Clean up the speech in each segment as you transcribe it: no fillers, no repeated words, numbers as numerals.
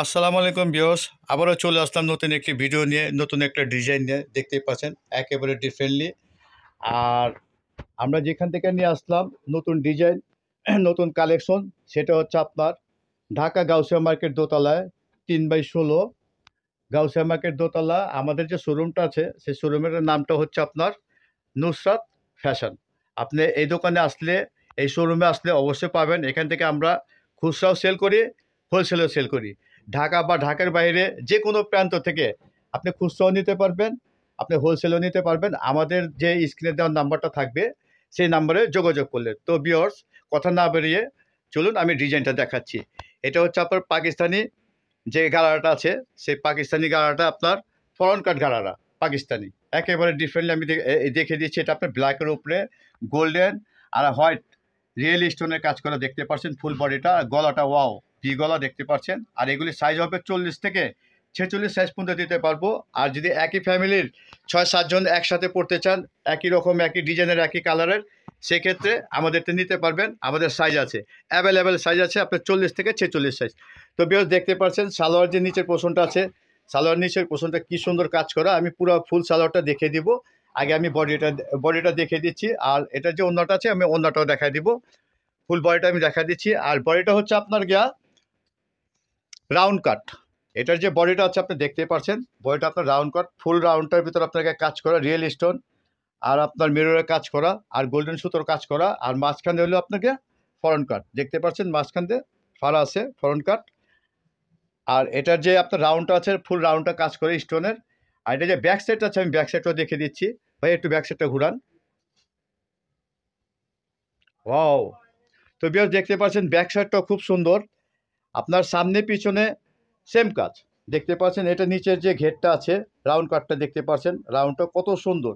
আসসালামু আলাইকুম ভিউয়ার্স, আবারও চলে আসলাম নতুন একটি ভিডিও নিয়ে, নতুন একটা ডিজাইন নিয়ে। দেখতেই পাচ্ছেন একেবারে ডিফারেন্টলি। আর আমরা যেখান থেকে নিয়ে আসলাম নতুন ডিজাইন, নতুন কালেকশন, সেটা হচ্ছে আপনার ঢাকা গাউসিয়া মার্কেট দোতলায় 3/16 গাউসিয়া মার্কেট দোতলা। আমাদের যে শোরুমটা আছে সেই শোরুমের নামটা হচ্ছে আপনার নুসরাত ফ্যাশন। আপনি এই দোকানে আসলে, এই শোরুমে আসলে অবশ্যই পাবেন। এখান থেকে আমরা খুচরাও সেল করি, হোলসেলও সেল করি। ঢাকা বা ঢাকার বাইরে যে কোনো প্রান্ত থেকে আপনি খুচরাও নিতে পারবেন, আপনি হোলসেলও নিতে পারবেন। আমাদের যে স্ক্রিনে দেওয়ার নাম্বারটা থাকবে সেই নাম্বারে যোগাযোগ করলে। তো ভিউয়ার্স, কথা না বেরিয়ে চলুন আমি ডিজাইনটা দেখাচ্ছি। এটা হচ্ছে আপনার পাকিস্তানি যে গাড়াটা আছে, সেই পাকিস্তানি গাড়াটা আপনার ফরেন কাট গাড়ারা পাকিস্তানি, একেবারে ডিফারেন্টলি আমি দেখে দিচ্ছি। এটা আপনার ব্ল্যাকের উপরে গোল্ডেন আর হোয়াইট রিয়েল স্টোনের কাজ করা দেখতে পাচ্ছেন। ফুল বডিটা, গলাটা ওয়াও ভি গলা দেখতে পাচ্ছেন। আর এগুলি সাইজ হবে 40 থেকে 46 সাইজ পর্যন্ত দিতে পারবো। আর যদি একই ফ্যামিলির 6-7 জন একসাথে পড়তে চান, একই রকম একই ডিজাইনের একই কালারের, সেক্ষেত্রে আমাদেরটা নিতে পারবেন। আমাদের সাইজ আছে, অ্যাভেলেবেল সাইজ আছে আপনার 40 থেকে 46 সাইজ। তো বেশ দেখতে পাচ্ছেন সালোয়ার যে নিচের পোর্শনটা আছে, সালোয়ার নিচের পোর্শনটা কি সুন্দর কাজ করা। আমি পুরো ফুল সালোয়ারটা দেখিয়ে দিব। আগে আমি বডিটা দেখিয়ে দিচ্ছি। আর এটা যে ওন্নাটা আছে আমি ওন্নাটাও দেখাই দিব। ফুল বডিটা আমি দেখা দিচ্ছি। আর বডিটা হচ্ছে আপনার গিয়া রাউন্ড কাট। এটার যে বডিটা আছে আপনি দেখতেই পাচ্ছেন, বডিটা আপনার রাউন্ড কাট। ফুল রাউন্ডটার ভিতরে আপনাকে কাজ করা রিয়েল স্টোন, আর আপনার মিররের কাজ করা, আর গোল্ডেন সুতোর কাজ করা। আর মাঝখানে হলো আপনাকে ফরেন কাট দেখতে পাচ্ছেন, মাঝখান দিয়ে ফাড়া আছে ফরেন কাট। আর এটার যে আপনার রাউন্ডটা আছে ফুল রাউন্ডটা কাজ করে স্টোনের। আর এটা যে ব্যাক সাইডটা আছে আমি ব্যাক সাইডটাও দেখে দিচ্ছি। ভাই একটু ব্যাক সাইডটা ঘুরান। ওয়াও! তো বিয়ার দেখতে পাচ্ছেন ব্যাক সাইডটাও খুব সুন্দর। আপনার সামনে পিছনে সেম কাজ দেখতে পাচ্ছেন। এটা নিচের যে ঘেরটা আছে রাউন্ড কাটটা দেখতে পাচ্ছেন, রাউন্ডটা কত সুন্দর।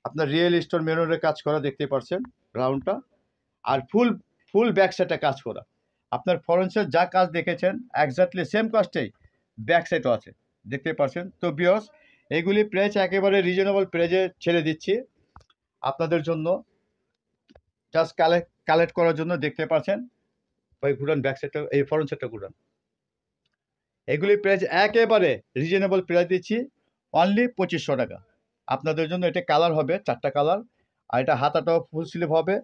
আপনার রিয়েল স্টোন মেরুনের কাজ করা দেখতে পাচ্ছেন রাউন্ডটা। আর ফুল ফুল ব্যাক সাইডে কাজ করা। আপনার ফরেন্সের যা কাজ দেখেছেন এক্স্যাক্টলি সেম কাজটাই ব্যাক সাইডও আছে দেখতে পাচ্ছেন। তো বিয়স, এইগুলি প্রাইস একেবারে রিজনেবল প্রাইজে ছেড়ে দিচ্ছি আপনাদের জন্য, জাস্ট কালেক্ট করার জন্য। দেখতে পাচ্ছেন ভাই ঘুরান ব্যাক সাইডটা, এই ফরেন সাইডটা ঘুরান। এগুলি প্রাইস একেবারে রিজনেবল প্রাইস দিচ্ছি, অনলি 2500 টাকা আপনাদের জন্য। এটা কালার হবে 4টা কালার। আর এটা হাতাটাও ফুল স্লিভ হবে,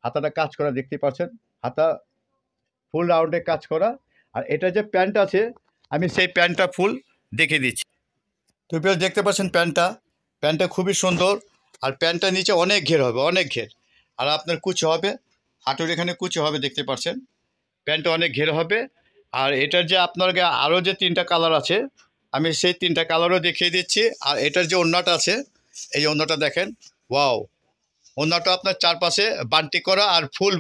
হাতাটা কাজ করা দেখতে পাচ্ছেন, হাতা ফুল রাউন্ডে কাজ করা। আর এটা যে প্যান্ট আছে আমি সেই প্যান্টটা ফুল দেখিয়ে দিচ্ছি। তো বেশ দেখতে পাচ্ছেন প্যান্টটা খুবই সুন্দর। আর প্যান্টটা নিচে অনেক ঘের হবে, অনেক ঘের। আর আপনার কুচি হবে, হাঁটুর এখানে কুচি হবে দেখতে পাচ্ছেন। প্যান্টটা অনেক ঘের হবে। আর এটার যে আপনার আরও যে 3টা কালার আছে আমি সেই 3টা কালারও দেখিয়ে দিচ্ছি। আর এটার যে ওড়নাটা আছে, এই ওড়নাটা দেখেন, ওয়াও! ওড়নাটা আপনার চারপাশে বান্টি করা। আর ফুল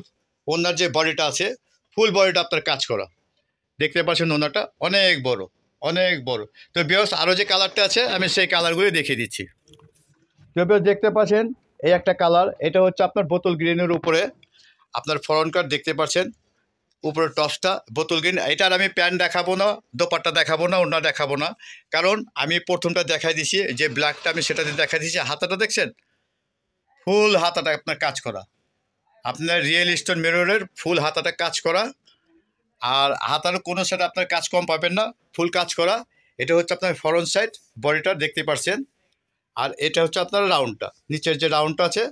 ওড়নার যে বডিটা আছে ফুল বডিটা আপনার কাজ করা দেখতে পাচ্ছেন। ওড়নাটা অনেক বড়, অনেক বড়। তো বিয়স আরও যে কালারটা আছে আমি সেই কালারগুলি দেখিয়ে দিচ্ছি। তো বিয়স দেখতে পাচ্ছেন এই একটা কালার, এটা হচ্ছে আপনার বোতল গ্রিনের উপরে আপনার ফ্রন্ট কাট দেখতে পাচ্ছেন, উপরে টপসটা বোতল গ্রিন। এটার আমি প্যান্ট দেখাবো না, দোপাট্টা দেখাবো না, ওড়না দেখাবো না, কারণ আমি প্রথমটা দেখাই দিছি যে ব্ল্যাকটা আমি সেটাতে দেখাই দিচ্ছি। হাতাটা দেখছেন, ফুল হাতাটা আপনার কাজ করা, আপনার রিয়েল স্টোন মিররের ফুল হাতাটা কাজ করা। আর হাতার কোনো সাইড আপনার কাজ কম পাবেন না, ফুল কাজ করা। এটা হচ্ছে আপনার ফরন্ট সাইড বডিটা দেখতে পাচ্ছেন। আর এটা হচ্ছে আপনার রাউন্ডটা, নিচের যে রাউন্ডটা আছে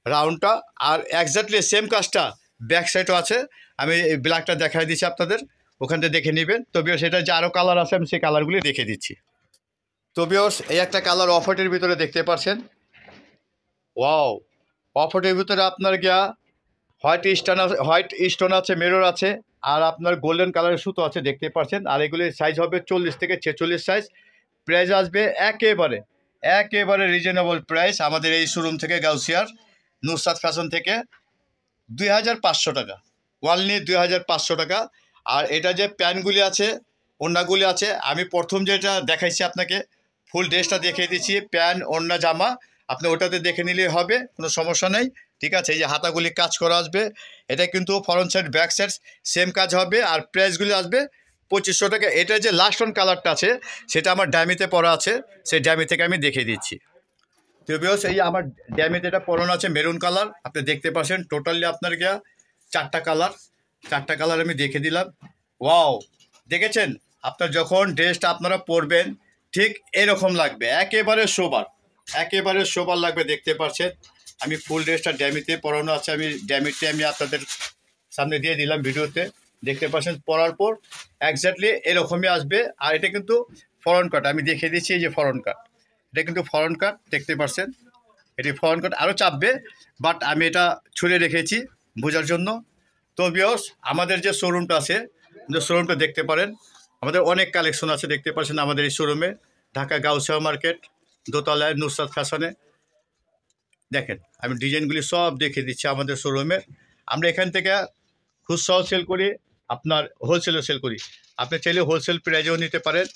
রাউন্ডটা। আর এক্স্যাক্টলি সেম কাজটা ব্যাক সাইডও আছে। আমি এই ব্ল্যাকটা দেখাই দিচ্ছি আপনাদের, ওখান থেকে দেখে নেবেন। তো বিয়স এটা যে আরও কালার আছে আমি সেই কালারগুলি দেখে দিচ্ছি। তো বিয়স এই একটা কালার অফ হোয়াইটের ভিতরে দেখতে পাচ্ছেন, ওয়াও! অফ হোয়াইটের ভিতরে আপনার গিয়া হোয়াইট স্টোন আছে, মিরর আছে। আর আপনার গোল্ডেন কালারের সুতো আছে দেখতে পাচ্ছেন। আর এগুলির সাইজ হবে 40 থেকে 46 সাইজ। প্রাইস আসবে একেবারে একেবারে রিজনেবল প্রাইস আমাদের এই শোরুম থেকে, গাউসিয়ার নুসরাত ফ্যাশন থেকে 2500 টাকা, ওয়ানলি 2500 টাকা। আর এটা যে প্যান্টগুলি আছে, ওড়নাগুলি আছে, আমি প্রথম যেটা দেখাইছি আপনাকে ফুল ড্রেসটা দেখিয়ে দিচ্ছি, প্যান্ট ওড়না জামা, আপনি ওটাতে দেখে নিলেই হবে, কোনো সমস্যা নেই। ঠিক আছে, এই যে হাতাগুলি কাজ করা আসবে, এটা কিন্তু front side back side same কাজ হবে। আর প্রাইসগুলি আসবে 2500 টাকা। এটা যে লাস্ট অন কালারটা আছে সেটা আমার ড্যামিতে পরা আছে, সেই ড্যামি থেকে আমি দেখিয়ে দিচ্ছি। তো বিকজ এই আমার ড্যামিতে এটা পরানো আছে মেরুন কালার, আপনি দেখতে পাচ্ছেন। টোটালি আপনার গিয়া 4টা কালার আমি দেখে দিলাম। ওয়াও! দেখেছেন আপনার যখন ড্রেসটা আপনারা পরবেন ঠিক এরকম লাগবে, একেবারে সোবার লাগবে। দেখতে পাচ্ছেন আমি ফুল ড্রেসটা ড্যামিতে পরানো আছে, আমি ড্যামিতে আমি আপনাদের সামনে দিয়ে দিলাম ভিডিওতে। দেখতে পাচ্ছেন পরার পর একজাক্টলি এরকমই আসবে। আর এটা কিন্তু ফরন কাট, আমি দেখিয়ে দিচ্ছি এই যে ফরন কাট, এটা কিন্তু ফরন কাট। দেখতে পাচ্ছেন এটি ফরন কাট, আরও চাপবে, বাট আমি এটা ছুঁড়ে রেখেছি বোঝার জন্য। তো ভিউয়ার্স, আমাদের যে শোরুমটা আছে, যে শোরুমটা দেখতে পারেন, আমাদের অনেক কালেকশন আছে। দেখতে পাচ্ছেন আমাদের এই শোরুমে, ঢাকা গাউসিয়া মার্কেট দোতলায় নুসরাত ফ্যাশনে। দেখেন আমি ডিজাইনগুলি সব দেখিয়ে দিচ্ছি আমাদের শোরুমে। আমরা এখান থেকে খুচরাও সেল করি, আপনার হোলসেলও সেল করি। আপনি চাইলে হোলসেল প্রাইজেও নিতে পারেন।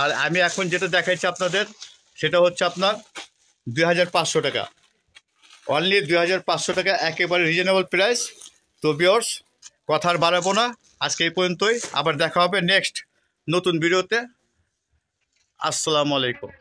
আর আমি এখন যেটা দেখাচ্ছি আপনাদের, সেটা হচ্ছে আপনার 2500 টাকা, অনলি 2500 টাকা, একেবারে রিজনেবল প্রাইস। তো ভিউয়ার্স, কথা আর বাড়াবো না, আজকে এই পর্যন্তই। আবার দেখা হবে নেক্সট নতুন ভিডিওতে। আসসালামু আলাইকুম।